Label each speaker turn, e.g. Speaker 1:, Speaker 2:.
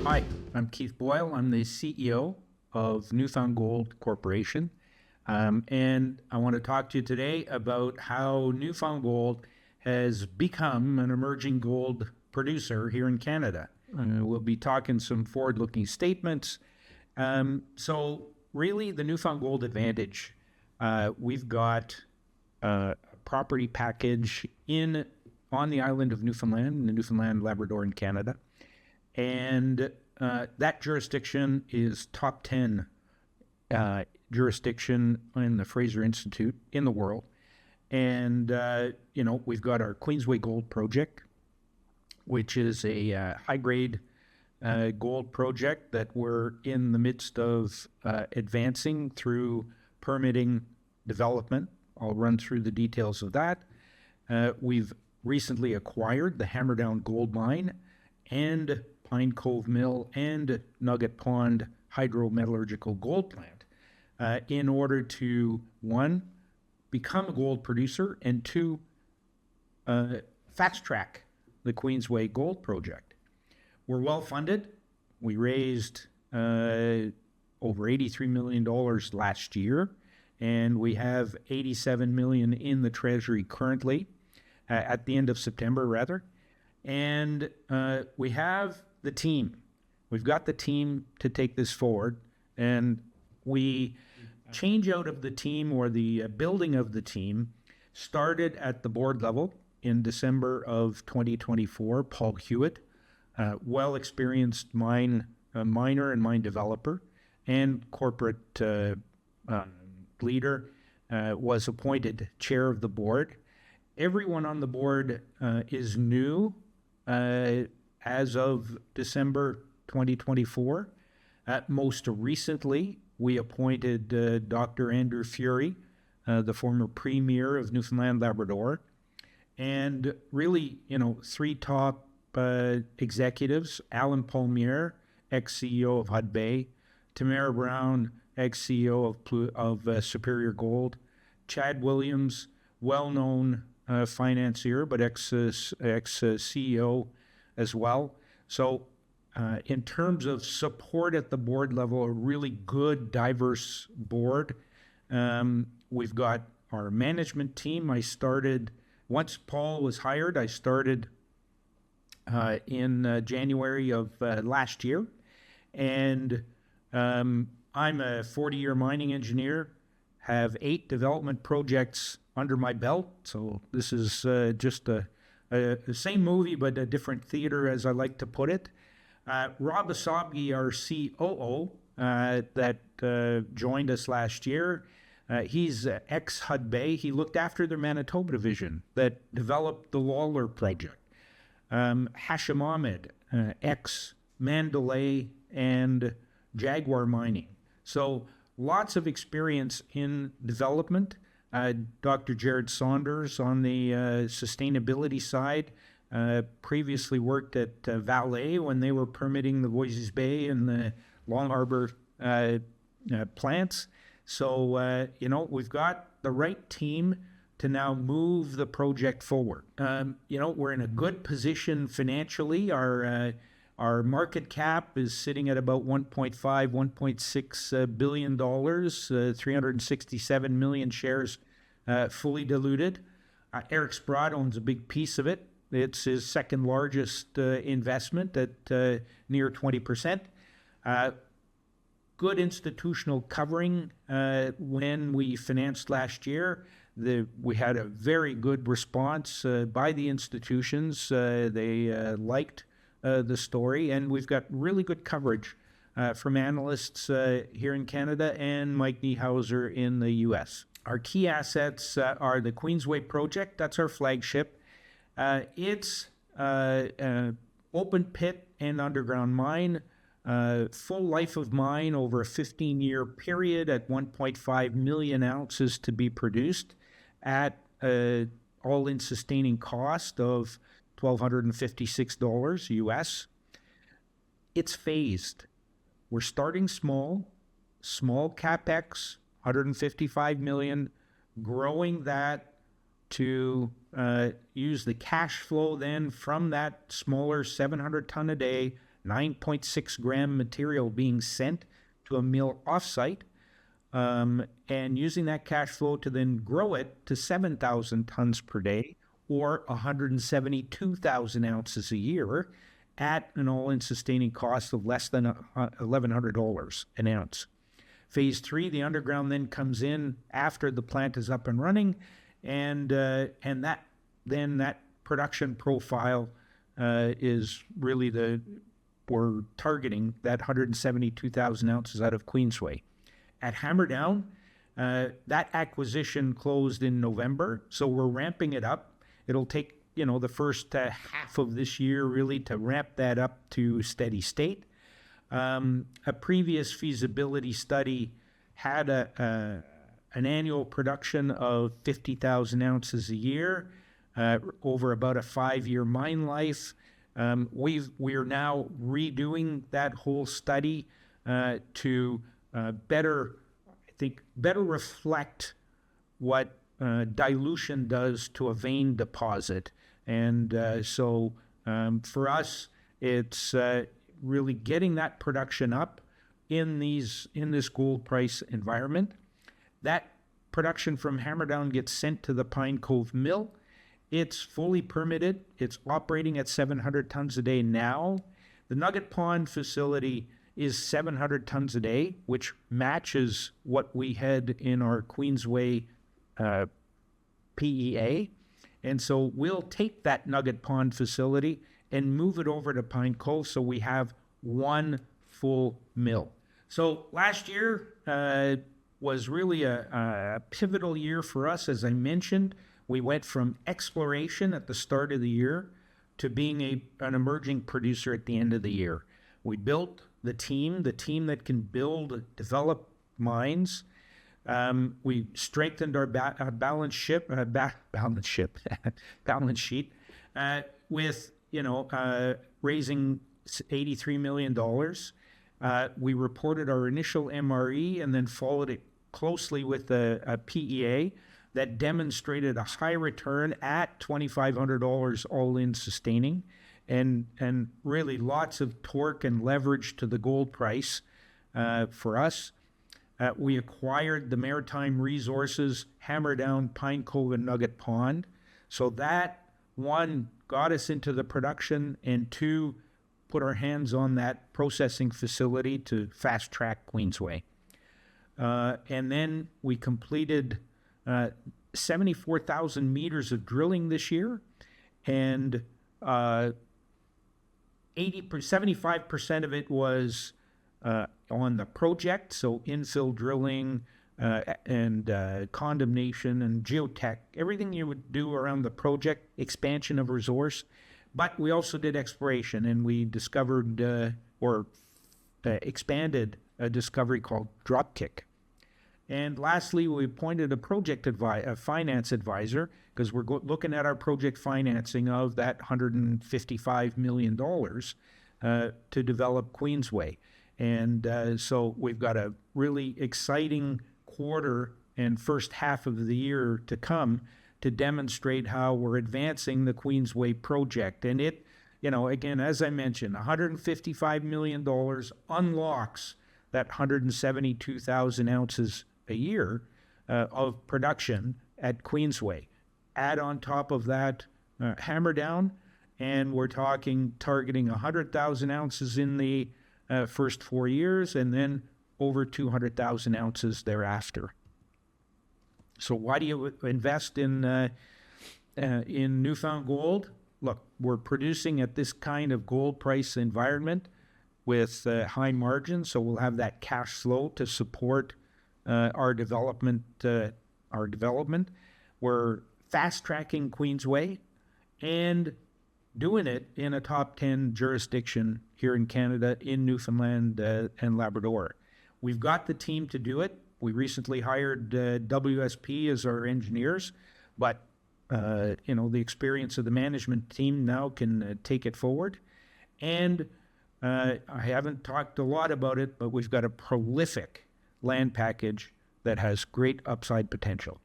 Speaker 1: Hi, I'm Keith Boyle. I'm the CEO of Newfoundland Gold Corporation. And I want to talk to you today about how Newfoundland Gold has become an emerging gold producer here in Canada. We'll be talking some forward-looking statements. So really, the Newfoundland Gold advantage, we've got a property package on the island of Newfoundland, the Newfoundland, Labrador, in Canada. And that jurisdiction is top 10 jurisdiction in the Fraser Institute in the world. And, we've got our Queensway Gold Project, which is a high-grade gold project that we're in the midst of advancing through permitting development. I'll run through the details of that. We've recently acquired the Hammerdown Gold Mine and Cove Mill and Nugget Pond hydrometallurgical gold plant in order to, one, become a gold producer, and two, fast-track the Queensway Gold Project. We're well-funded. We raised over $83 million last year, and we have $87 million in the Treasury currently, at the end of September, rather. And we have the team. We've got the team to take this forward, and we change out of the team, or the building of the team started at the board level in December of 2024. Paul Hewitt, well-experienced miner and mine developer and corporate leader, was appointed chair of the board. Everyone on the board is new as of December 2024. Most recently, we appointed Dr. Andrew Furey, the former premier of Newfoundland, Labrador, and really, three top executives: Alan Palmiere, ex-CEO of Hudbay; Tamara Brown, ex-CEO of Superior Gold; Chad Williams, well-known financier, but ex-CEO as well. So in terms of support at the board level, a really good, diverse board. We've got our management team. Once Paul was hired, I started in January of last year. And I'm a 40-year mining engineer, have 8 development projects under my belt. So this is just the same movie, but a different theater, as I like to put it. Rob Asabgi, our COO, that joined us last year, he's ex-Hudbay. He looked after their Manitoba division that developed the Lawler project. Hashim Ahmed, ex-Mandalay and Jaguar Mining. So lots of experience in development. Dr. Jared Saunders on the sustainability side, previously worked at Vale when they were permitting the Voisey's Bay and the Long Harbor plants. So, we've got the right team to now move the project forward. We're in a good position financially. Our market cap is sitting at about $1.6 billion, 367 million shares fully diluted. Eric Sprott owns a big piece of it. It's his second largest investment at near 20%. Good institutional covering. When we financed last year, we had a very good response by the institutions. They liked the story, and we've got really good coverage from analysts here in Canada and Mike Niehauser in the U.S. Our key assets are the Queensway project. That's our flagship. It's open pit and underground mine, full life of mine over a 15-year period at 1.5 million ounces to be produced at all-in sustaining cost of $1,256 US. It's phased. We're starting small capex, $155 million, growing that to use the cash flow then from that smaller 700 ton a day, 9.6 gram material being sent to a mill offsite, and using that cash flow to then grow it to 7,000 tons per day, or 172,000 ounces a year, at an all-in sustaining cost of less than $1,100 an ounce. Phase 3, the underground then comes in after the plant is up and running, and that production profile is really we're targeting that 172,000 ounces out of Queensway. At Hammerdown, that acquisition closed in November, so we're ramping it up. It'll take the first half of this year really to ramp that up to steady state. A previous feasibility study had an annual production of 50,000 ounces a year over about a 5-year mine life. We are now redoing that whole study to better reflect what dilution does to a vein deposit. And so for us, it's really getting that production up in this gold price environment. That production from Hammerdown gets sent to the Pine Cove Mill. It's fully permitted. It's operating at 700 tons a day now. The Nugget Pond facility is 700 tons a day, which matches what we had in our Queensway PEA. And so we'll take that Nugget Pond facility and move it over to Pine Cove so we have one full mill. So last year was really a pivotal year for us. As I mentioned, we went from exploration at the start of the year to being an emerging producer at the end of the year. We built the team that can develop mines. We strengthened our balance sheet with raising $83 million. We reported our initial MRE and then followed it closely with a PEA that demonstrated a high return at $2,500 all-in sustaining, and really lots of torque and leverage to the gold price for us. We acquired the maritime resources, Hammerdown, Pine Cove, and Nugget Pond. So that, one, got us into the production, and two, put our hands on that processing facility to fast-track Queensway. And then we completed 74,000 meters of drilling this year, and 75% of it was on the project, so infill drilling and condemnation and geotech, everything you would do around the project, expansion of resource. But we also did exploration, and we discovered expanded a discovery called Dropkick. And lastly, we appointed a finance advisor, because we're looking at our project financing of that $155 million to develop Queensway. And so we've got a really exciting quarter and first half of the year to come to demonstrate how we're advancing the Queensway project. And it, again, as I mentioned, $155 million unlocks that 172,000 ounces a year of production at Queensway. Add on top of that Hammerdown, and we're targeting 100,000 ounces in the first 4 years, and then over 200,000 ounces thereafter. So why do you invest in Newfound Gold? Look, we're producing at this kind of gold price environment with high margins, so we'll have that cash flow to support our development. We're fast-tracking Queensway and doing it in a top 10 jurisdiction here in Canada, in Newfoundland and Labrador. We've got the team to do it. We recently hired WSP as our engineers, but the experience of the management team now can take it forward. And I haven't talked a lot about it, but we've got a prolific land package that has great upside potential.